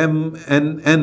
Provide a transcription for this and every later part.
MNN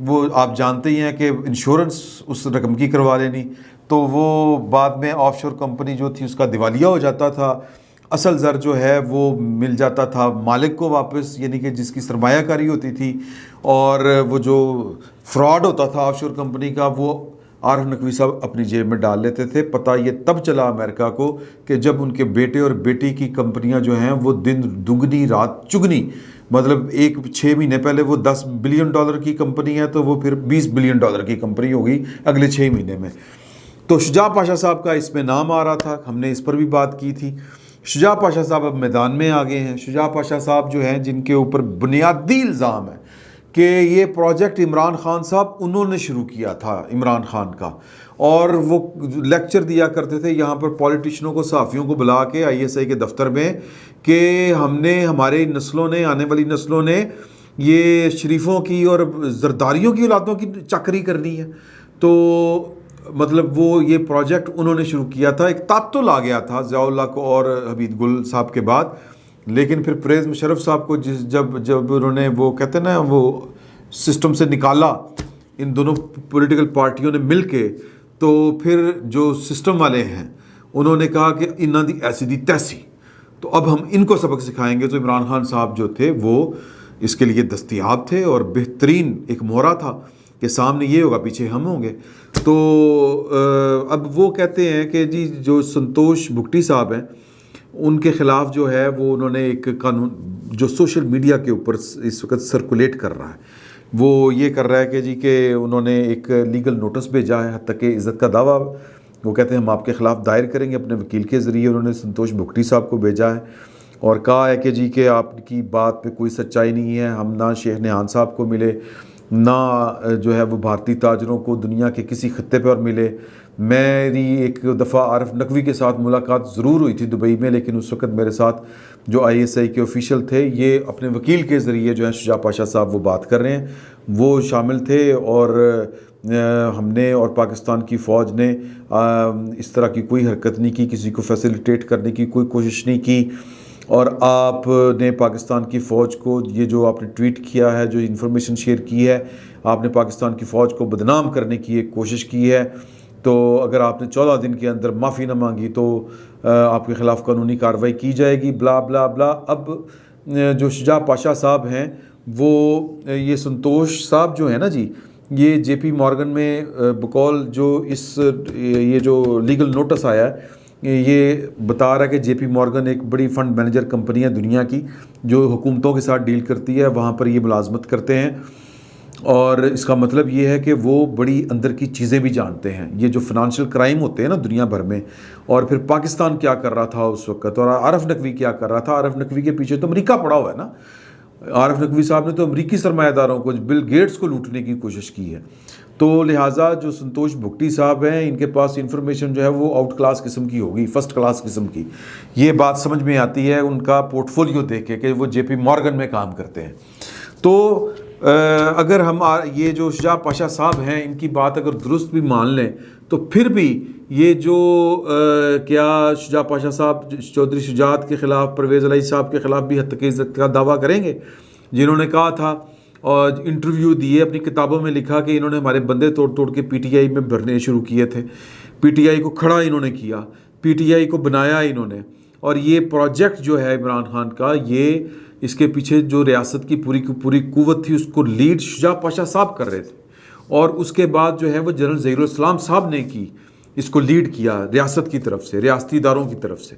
وہ آپ جانتے ہی ہیں کہ انشورنس اس رقم کی کروا لینی، تو وہ بعد میں آف شور کمپنی جو تھی اس کا دیوالیہ ہو جاتا تھا، اصل زر جو ہے وہ مل جاتا تھا مالک کو واپس، یعنی کہ جس کی سرمایہ کاری ہوتی تھی، اور وہ جو فراڈ ہوتا تھا آف شور کمپنی کا وہ عارف نقوی صاحب اپنی جیب میں ڈال لیتے تھے۔ پتہ یہ تب چلا امریکہ کو کہ جب ان کے بیٹے اور بیٹی کی کمپنیاں جو ہیں وہ دن دگنی رات چگنی، مطلب 6 مہینے پہلے وہ $10 بلین کی کمپنی ہے، تو وہ پھر $20 بلین کی کمپنی ہوگی اگلے 6 مہینے میں۔ تو شجاع پاشا صاحب کا اس میں نام آ رہا تھا، ہم نے اس پر بھی بات کی تھی۔ شجاع پاشا صاحب اب میدان میں آ گئے ہیں۔ شجاع پاشا صاحب جو ہیں جن کے اوپر بنیادی الزام ہے کہ یہ پروجیکٹ عمران خان صاحب انہوں نے شروع کیا تھا، عمران خان کا، اور وہ لیکچر دیا کرتے تھے یہاں پر پولیٹیشنوں کو، صحافیوں کو بلا کے ISI کے دفتر میں کہ ہماری نسلوں نے، آنے والی نسلوں نے یہ شریفوں کی اور زرداریوں کی اولادوں کی چاکری کرنی ہے۔ تو مطلب وہ یہ پروجیکٹ انہوں نے شروع کیا تھا، ایک تعطل آ گیا تھا ضیاء اللہ کو اور حمید گل صاحب کے بعد، لیکن پھر پرویز مشرف صاحب کو جب انہوں نے وہ کہتے ہیں نا وہ سسٹم سے نکالا ان دونوں پولیٹیکل پارٹیوں نے مل کے، تو پھر جو سسٹم والے ہیں انہوں نے کہا کہ انہاں دی ایسی دی تیسی، تو اب ہم ان کو سبق سکھائیں گے۔ تو عمران خان صاحب جو تھے وہ اس کے لیے دستیاب تھے، اور بہترین ایک مہرہ تھا کہ سامنے یہ ہوگا پیچھے ہم ہوں گے۔ تو اب وہ کہتے ہیں کہ جی جو سنتوش بھگٹی صاحب ہیں ان کے خلاف جو ہے وہ انہوں نے ایک قانون جو سوشل میڈیا کے اوپر اس وقت سرکولیٹ کر رہا ہے، وہ یہ کر رہا ہے کہ جی کہ انہوں نے ایک لیگل نوٹس بھیجا ہے، حتیٰ کہ عزت کا دعویٰ وہ کہتے ہیں ہم آپ کے خلاف دائر کریں گے اپنے وکیل کے ذریعے۔ انہوں نے سنتوش بھگٹی صاحب کو بھیجا ہے اور کہا ہے کہ جی کہ آپ کی بات پہ کوئی سچائی نہیں ہے، ہم نہ شیخ نہان صاحب کو ملے، نہ جو ہے وہ بھارتی تاجروں کو دنیا کے کسی خطے پر ملے۔ میری ایک دفعہ عارف نقوی کے ساتھ ملاقات ضرور ہوئی تھی دبئی میں، لیکن اس وقت میرے ساتھ جو ISI کے آفیشیل تھے یہ اپنے وکیل کے ذریعے جو ہے شجاع پاشا صاحب وہ بات کر رہے ہیں، وہ شامل تھے، اور ہم نے اور پاکستان کی فوج نے اس طرح کی کوئی حرکت نہیں کی، کسی کو فیسیلیٹیٹ کرنے کی کوئی کوشش نہیں کی، اور آپ نے پاکستان کی فوج کو یہ جو آپ نے ٹویٹ کیا ہے، جو انفارمیشن شیئر کی ہے، آپ نے پاکستان کی فوج کو بدنام کرنے کی ایک کوشش کی ہے۔ تو اگر آپ نے 14 دن کے اندر معافی نہ مانگی تو آپ کے خلاف قانونی کارروائی کی جائے گی، بلا بلا بلا۔ اب جو شجاع پاشا صاحب ہیں وہ یہ سنتوش صاحب جو ہیں نا جی، یہ JP مورگن میں بقول جو یہ جو لیگل نوٹس آیا ہے یہ بتا رہا ہے کہ JP مورگن ایک بڑی فنڈ مینیجر کمپنی ہے دنیا کی جو حکومتوں کے ساتھ ڈیل کرتی ہے، وہاں پر یہ ملازمت کرتے ہیں، اور اس کا مطلب یہ ہے کہ وہ بڑی اندر کی چیزیں بھی جانتے ہیں، یہ جو فنانشل کرائم ہوتے ہیں نا دنیا بھر میں، اور پھر پاکستان کیا کر رہا تھا اس وقت، اور عارف نقوی کیا کر رہا تھا۔ عارف نقوی کے پیچھے تو امریکہ پڑا ہوا ہے نا، عارف نقوی صاحب نے تو امریکی سرمایہ داروں کو، بل گیٹس کو لوٹنے کی کوشش کی ہے۔ تو لہٰذا جو سنتوش بھگٹی صاحب ہیں ان کے پاس انفارمیشن جو ہے وہ آؤٹ کلاس قسم کی ہوگی، فرسٹ کلاس قسم کی، یہ بات سمجھ میں آتی ہے ان کا پورٹ فولیو دیکھ کے کہ وہ JP مورگن میں کام کرتے ہیں۔ تو اگر ہم یہ جو شجاع پاشا صاحب ہیں ان کی بات اگر درست بھی مان لیں تو پھر بھی یہ جو کیا شجاع پاشا صاحب چودھری شجاعت کے خلاف، پرویز الہی صاحب کے خلاف بھی حد تک عزت کا دعویٰ کریں گے، جنہوں نے کہا تھا اور انٹرویو دیے، اپنی کتابوں میں لکھا کہ انہوں نے ہمارے بندے توڑ توڑ کے PTI میں بھرنے شروع کیے تھے، PTI کو کھڑا انہوں نے کیا، PTI کو بنایا انہوں نے، اور یہ پروجیکٹ جو ہے عمران خان کا، یہ اس کے پیچھے جو ریاست کی پوری کی پوری قوت تھی اس کو لیڈ شجاع پاشا صاحب کر رہے تھے، اور اس کے بعد جو ہے وہ جنرل ظہیر الاسلام صاحب نے اس کو لیڈ کیا ریاست کی طرف سے، ریاستی اداروں کی طرف سے،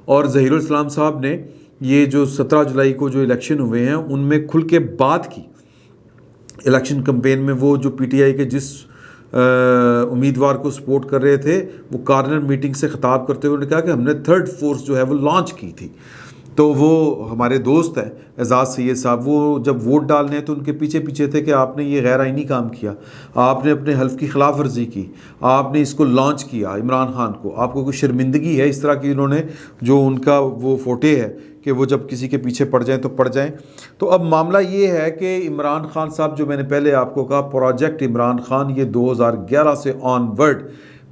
اور ظہیر الاسلام صاحب نے یہ جو 17 جولائی کو جو الیکشن ہوئے ہیں ان میں کھل کے بات کی، الیکشن کمپین میں وہ جو PTI کے جس امیدوار کو سپورٹ کر رہے تھے وہ کارنر میٹنگ سے خطاب کرتے ہوئے کہا کہ ہم نے تھرڈ فورس جو ہے وہ لانچ کی تھی۔ تو وہ ہمارے دوست ہیں اعزاز سید صاحب، وہ جب ووٹ ڈالنے تو ان کے پیچھے پیچھے تھے کہ آپ نے یہ غیر آئینی کام کیا، آپ نے اپنے حلف کی خلاف ورزی کی، آپ نے اس کو لانچ کیا عمران خان کو، آپ کو کوئی شرمندگی ہے؟ اس طرح کی انہوں نے جو ان کا وہ فوٹے ہے کہ وہ جب کسی کے پیچھے پڑ جائیں تو پڑ جائیں۔ تو اب معاملہ یہ ہے کہ عمران خان صاحب جو میں نے پہلے آپ کو کہا پروجیکٹ عمران خان، یہ 2011 سے آن ورڈ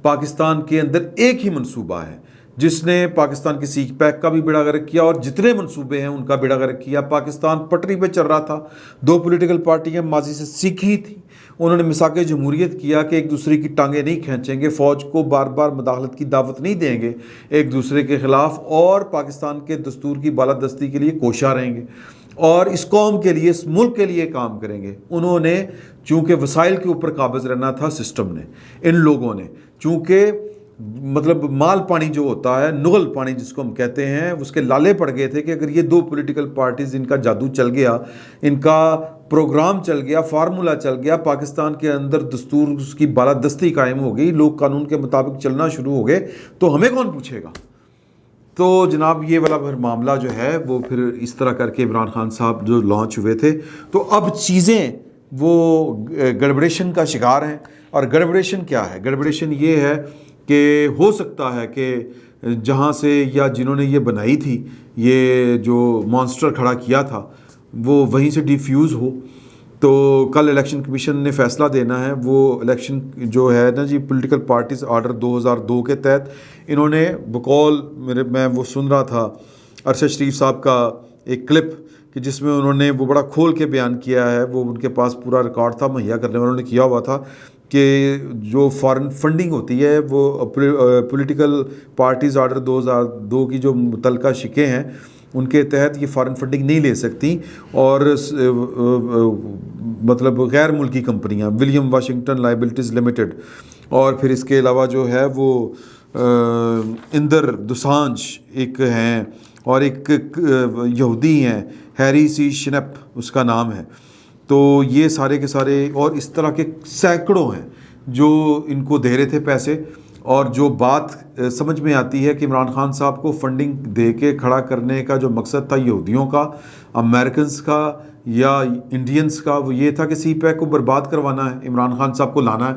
پاکستان کے اندر ایک ہی منصوبہ ہے جس نے پاکستان کی سی پیک کا بھی بیڑا غرق کیا اور جتنے منصوبے ہیں ان کا بیڑا غرق کیا. پاکستان پٹری پہ چل رہا تھا. دو پولیٹیکل پارٹیاں ماضی سے سیکھی تھیں, انہوں نے میثاق جمہوریت کیا کہ ایک دوسرے کی ٹانگیں نہیں کھینچیں گے, فوج کو بار بار مداخلت کی دعوت نہیں دیں گے ایک دوسرے کے خلاف, اور پاکستان کے دستور کی بالادستی کے لیے کوشاں رہیں گے اور اس قوم کے لیے, اس ملک کے لیے کام کریں گے. انہوں نے چونکہ وسائل کے اوپر قابض رہنا تھا سسٹم نے, ان لوگوں نے چونکہ مطلب مال پانی جو ہوتا ہے, نغل پانی جس کو ہم کہتے ہیں, اس کے لالے پڑ گئے تھے کہ اگر یہ دو پولیٹیکل پارٹیز, ان کا جادو چل گیا, ان کا پروگرام چل گیا, فارمولا چل گیا, پاکستان کے اندر دستور اس کی بالادستی قائم ہو گئی, لوگ قانون کے مطابق چلنا شروع ہو گئے, تو ہمیں کون پوچھے گا. تو جناب یہ والا پھر معاملہ جو ہے وہ پھر اس طرح کر کے عمران خان صاحب جو لانچ ہوئے تھے, تو اب چیزیں وہ گڑبڑیشن کا شکار ہیں. اور گڑبڑیشن کیا ہے؟ گڑبڑیشن یہ ہے کہ ہو سکتا ہے کہ جہاں سے یا جنہوں نے یہ بنائی تھی, یہ جو مانسٹر کھڑا کیا تھا, وہ وہیں سے ڈیفیوز ہو. تو کل الیکشن کمیشن نے فیصلہ دینا ہے. وہ الیکشن جو ہے نا جی, پولیٹیکل پارٹیز آرڈر 2002 کے تحت انہوں نے بقول میں وہ سن رہا تھا ارشد شریف صاحب کا ایک کلپ کہ جس میں انہوں نے وہ بڑا کھول کے بیان کیا ہے, وہ ان کے پاس پورا ریکارڈ تھا مہیا کرنے والوں نے کیا ہوا تھا, کہ جو فارن فنڈنگ ہوتی ہے وہ پولیٹیکل پارٹیز آرڈر 2002 کی جو متعلقہ شکیں ہیں ان کے تحت یہ فارن فنڈنگ نہیں لے سکتی, اور مطلب غیر ملکی کمپنیاں, ولیم واشنگٹن لائبلٹیز لمیٹڈ, اور پھر اس کے علاوہ جو ہے وہ اندر دوسانج ایک ہیں, اور ایک یہودی ہیں ہیری سی شنپ اس کا نام ہے. تو یہ سارے کے سارے اور اس طرح کے سینکڑوں ہیں جو ان کو دے رہے تھے پیسے. اور جو بات سمجھ میں آتی ہے کہ عمران خان صاحب کو فنڈنگ دے کے کھڑا کرنے کا جو مقصد تھا یہودیوں کا, امریکنز کا یا انڈینز کا, وہ یہ تھا کہ سی پیک کو برباد کروانا ہے, عمران خان صاحب کو لانا ہے.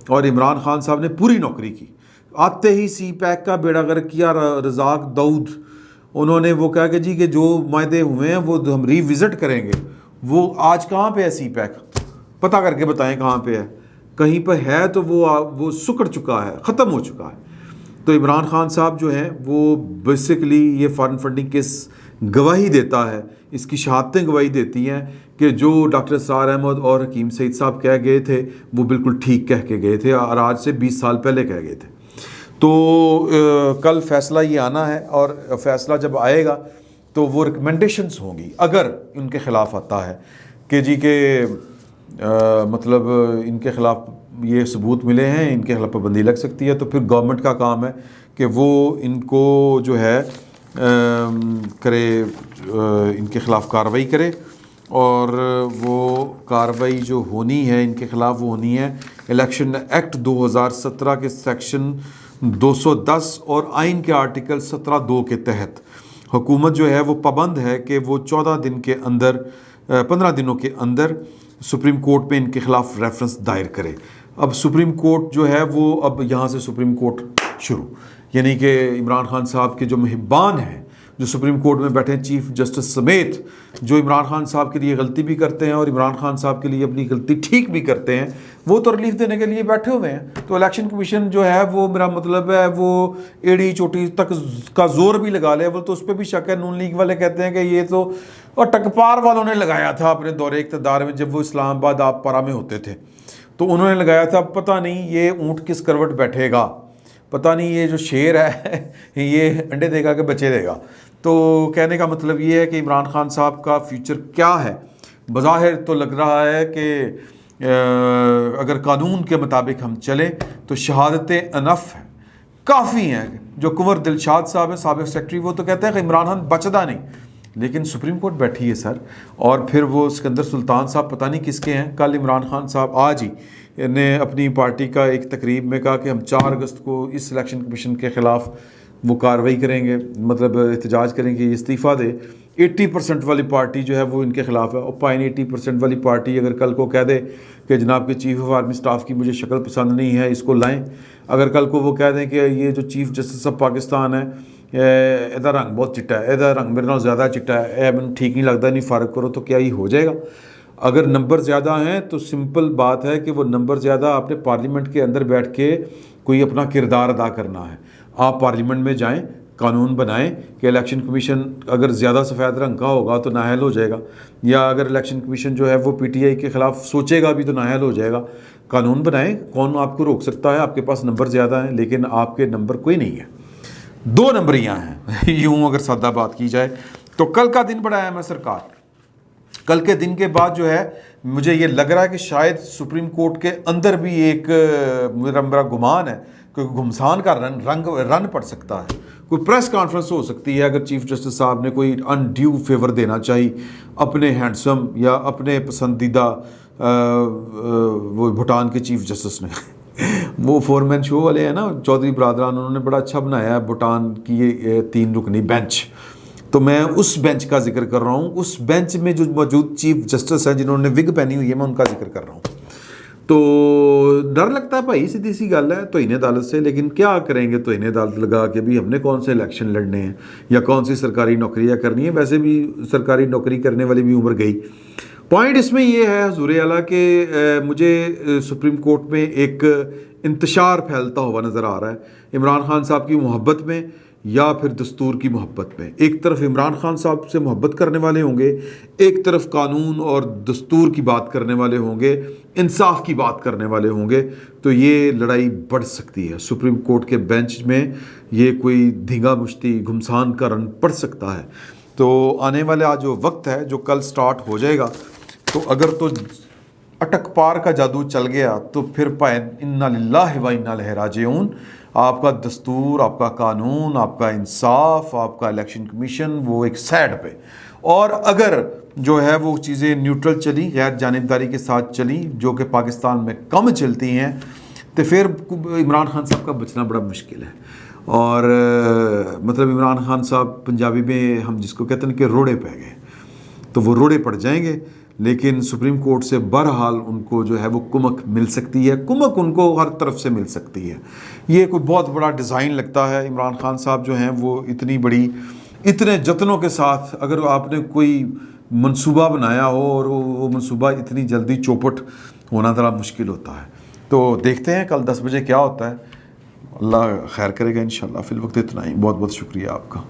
اور عمران خان صاحب نے پوری نوکری کی, آتے ہی سی پیک کا بیڑا غرق کیا. رزاق داؤد انہوں نے وہ کہا کہ جی کہ جو معاہدے ہوئے ہیں وہ ہم ری وزٹ کریں گے. وہ آج کہاں پہ ہے سی پیک؟ پتہ کر کے بتائیں کہاں پہ ہے. کہیں پہ ہے تو وہ سکڑ چکا ہے, ختم ہو چکا ہے. تو عمران خان صاحب جو ہیں وہ بیسیکلی یہ فارن فنڈنگ کے گواہی دیتا ہے, اس کی شہادتیں گواہی دیتی ہیں کہ جو ڈاکٹر اسرار احمد اور حکیم سعید صاحب کہہ گئے تھے وہ بالکل ٹھیک کہہ کے گئے تھے, اور آج سے 20 سال پہلے کہہ گئے تھے. تو کل فیصلہ یہ آنا ہے, اور فیصلہ جب آئے گا تو وہ ریکمنڈیشنز ہوں گی. اگر ان کے خلاف آتا ہے کہ جی کہ مطلب ان کے خلاف یہ ثبوت ملے ہیں, ان کے خلاف پابندی لگ سکتی ہے, تو پھر گورنمنٹ کا کام ہے کہ وہ ان کو جو ہے کرے, ان کے خلاف کارروائی کرے. اور وہ کارروائی جو ہونی ہے ان کے خلاف وہ ہونی ہے الیکشن ایکٹ 2017 کے سیکشن 210 اور آئین کے آرٹیکل 17(2) کے تحت. حکومت جو ہے وہ پابند ہے کہ وہ 14 دن کے اندر 15 دنوں کے اندر سپریم کورٹ میں ان کے خلاف ریفرنس دائر کرے. اب سپریم کورٹ جو ہے وہ اب یہاں سے سپریم کورٹ شروع, یعنی کہ عمران خان صاحب کے جو محبان ہیں جو سپریم کورٹ میں بیٹھے ہیں, چیف جسٹس سمیت, جو عمران خان صاحب کے لیے غلطی بھی کرتے ہیں اور عمران خان صاحب کے لیے اپنی غلطی ٹھیک بھی کرتے ہیں, وہ تو ریلیف دینے کے لیے بیٹھے ہوئے ہیں. تو الیکشن کمیشن جو ہے وہ میرا مطلب ہے وہ ایڑی چوٹی تک کا زور بھی لگا لے. وہ تو اس پہ بھی شک ہے, نون لیگ والے کہتے ہیں کہ یہ تو اور ٹکپار والوں نے لگایا تھا اپنے دور اقتدار میں, جب وہ اسلام آباد آپ پارا میں ہوتے تھے تو انہوں نے لگایا تھا پتہ نہیں یہ اونٹ کس کروٹ بیٹھے گا, پتہ نہیں یہ جو شیر ہے یہ انڈے دے گا کہ بچے دے گا. تو کہنے کا مطلب یہ ہے کہ عمران خان صاحب کا فیوچر کیا ہے. بظاہر تو لگ رہا ہے کہ اگر قانون کے مطابق ہم چلیں تو شہادتیں انف ہیں, کافی ہیں. جو کنور دلشاد صاحب ہیں سابق سیکرٹری, وہ تو کہتے ہیں کہ عمران خان بچدا نہیں, لیکن سپریم کورٹ بیٹھی ہے سر. اور پھر وہ سکندر سلطان صاحب پتہ نہیں کس کے ہیں. کل عمران خان صاحب آج ہی نے اپنی پارٹی کا ایک تقریب میں کہا کہ ہم 4 اگست کو اس الیکشن کمیشن کے خلاف وہ کارروائی کریں گے, مطلب احتجاج کریں گے, یہ استعفیٰ دے. 80% والی پارٹی جو ہے وہ ان کے خلاف ہے. اور پائن 80% والی پارٹی اگر کل کو کہہ دے کہ جناب کے چیف آف آرمی اسٹاف کی مجھے شکل پسند نہیں ہے, اس کو لائیں. اگر کل کو وہ کہہ دیں کہ یہ جو چیف جسٹس آف پاکستان ہے ਇਹਦਾ رنگ بہت چٹا ہے, ਇਹਦਾ رنگ میرے نال زیادہ چٹا ہے, میں ٹھیک نہیں لگتا, نہیں فارغ کرو, تو کیا یہ ہو جائے گا؟ اگر نمبر زیادہ ہیں تو سمپل بات ہے کہ وہ نمبر زیادہ آپ نے پارلیمنٹ کے اندر بیٹھ کے کوئی اپنا کردار ادا کرنا ہے. آپ پارلیمنٹ میں جائیں، قانون بنائیں کہ الیکشن کمیشن اگر زیادہ سفید رنگ کا ہوگا تو نااہل ہو جائے گا، یا اگر الیکشن کمیشن جو ہے وہ پی ٹی آئی کے خلاف سوچے گا بھی تو نااہل ہو جائے گا۔ قانون بنائیں، کون آپ کو روک سکتا ہے؟ آپ کے پاس نمبر زیادہ ہیں لیکن آپ کے نمبر کوئی نہیں ہے، 2 نمبریاں ہیں یوں اگر سادہ بات کی جائے تو۔ کل کا دن بڑا اہم ہے سرکار، کل کے دن کے بعد جو ہے مجھے یہ لگ رہا ہے کہ شاید سپریم کورٹ کے اندر بھی ایک میرا گمان ہے کہ گھمسان کا رن پڑ سکتا ہے، کوئی پریس کانفرنس ہو سکتی ہے اگر چیف جسٹس صاحب نے کوئی انڈیو فیور دینا چاہی اپنے ہینڈسم یا اپنے پسندیدہ وہ بھوٹان کے چیف جسٹس نے وہ 4 مین شو والے ہیں نا چودھری برادران، انہوں نے بڑا اچھا بنایا ہے بھوٹان کی یہ 3 رکنی بینچ، تو میں اس بینچ کا ذکر کر رہا ہوں، اس بینچ میں جو موجود چیف جسٹس ہیں جنہوں نے وگ پہنی ہوئی ہے میں ان کا ذکر کر رہا ہوں۔ تو ڈر لگتا ہے بھائی، سیدھی سی گل ہے توہین عدالت سے، لیکن کیا کریں گے توہین عدالت لگا کے بھی؟ ہم نے کون سے الیکشن لڑنے ہیں یا کون سی سرکاری نوکریاں کرنی ہیں؟ ویسے بھی سرکاری نوکری کرنے والی بھی عمر گئی۔ پوائنٹ اس میں یہ ہے حضور اعلیٰ کہ مجھے سپریم کورٹ میں ایک انتشار پھیلتا ہوا نظر آ رہا ہے عمران خان صاحب کی محبت میں یا پھر دستور کی محبت میں۔ ایک طرف عمران خان صاحب سے محبت کرنے والے ہوں گے، ایک طرف قانون اور دستور کی بات کرنے والے ہوں گے، انصاف کی بات کرنے والے ہوں گے، تو یہ لڑائی بڑھ سکتی ہے سپریم کورٹ کے بینچ میں، یہ کوئی دھینگا مشتی گھمسان کا رن پڑ سکتا ہے۔ تو آنے والا جو وقت ہے جو کل سٹارٹ ہو جائے گا، تو اگر تو اٹک پار کا جادو چل گیا تو پھر پائے انا للہ و انا الیہ راجعون، آپ کا دستور، آپ کا قانون، آپ کا انصاف، آپ کا الیکشن کمیشن وہ ایک سائڈ پہ، اور اگر جو ہے وہ چیزیں نیوٹرل چلی، غیر جانبداری کے ساتھ چلی جو کہ پاکستان میں کم چلتی ہیں، تو پھر عمران خان صاحب کا بچنا بڑا مشکل ہے۔ اور مطلب عمران خان صاحب پنجابی میں ہم جس کو کہتے ہیں کہ روڑے پہ گئے، تو وہ روڑے پڑ جائیں گے، لیکن سپریم کورٹ سے بہرحال ان کو جو ہے وہ کمک مل سکتی ہے، کمک ان کو ہر طرف سے مل سکتی ہے۔ یہ کوئی بہت بڑا ڈیزائن لگتا ہے۔ عمران خان صاحب جو ہیں وہ اتنے جتنوں کے ساتھ اگر آپ نے کوئی منصوبہ بنایا ہو اور وہ منصوبہ اتنی جلدی چوپٹ ہونا ذرا مشکل ہوتا ہے۔ تو دیکھتے ہیں کل 10 بجے کیا ہوتا ہے، اللہ خیر کرے گا انشاءاللہ۔ فی الوقت اتنا ہی، بہت بہت شکریہ آپ کا۔